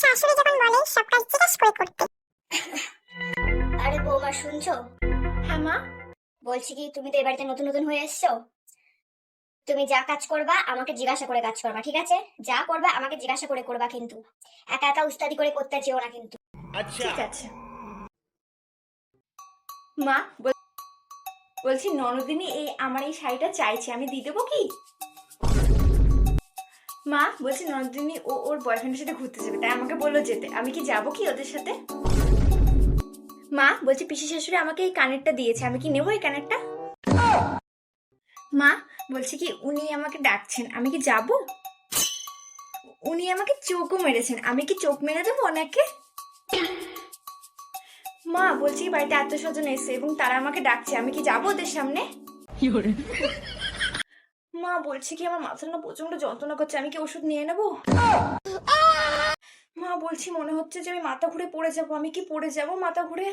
শাশুড়ি যখন বলে সব কাজ জিজ্ঞেস করে করতে। আরে বৌমা শুনছো? হ্যাঁ মা। বলছি কি, তুমি তো এই বাড়িতে নতুন নতুন হয়ে এসছো। তুমি যা কাজ করবা আমাকে জিজ্ঞাসা করে কাজ করবা, ঠিক আছে? যা করবা আমাকে জিজ্ঞাসা করে করবা, কিন্তু একা একা উস্তাদি করে করতে চেও না কিন্তু। ঠিক আছে মা। বলছি ননদিনী এই আমার এই শাড়িটা চাইছে, আমি দিয়ে দেবো কি? মা বলছি ননদিনী ওর বয়ফ্রেন্ডের সাথে ঘুরতে যাবে, তাই আমাকে বললো যেতে, আমি কি যাবো কি ওদের সাথে? মা বলছি পিসি শাশুড়ি আমাকে এই কানেরটা দিয়েছে, আমি কি নেবো এই কানেরটা? মা বলছি কি উনি আমাকে ডাকছেন, আমি কি যাব? উনি আমাকে চোখও মেরেছেন, আমি কি চোখ মেরে দেবো ওনাকে? মা বলছি বাড়িতে আত্মীয় স্বজন এসে এবং তারা আমাকে ডাকছে, আমি কি যাবো ওদের সামনে? মা বলছি কি আমার মাথাটা না প্রচন্ড যন্ত্রণা করছে, আমি কি ওষুধ নিয়ে নেবো? মা বলছি মনে হচ্ছে যে আমি মাথা ঘুরে পড়ে যাবো, আমি কি পড়ে যাবো মাথা ঘুরে?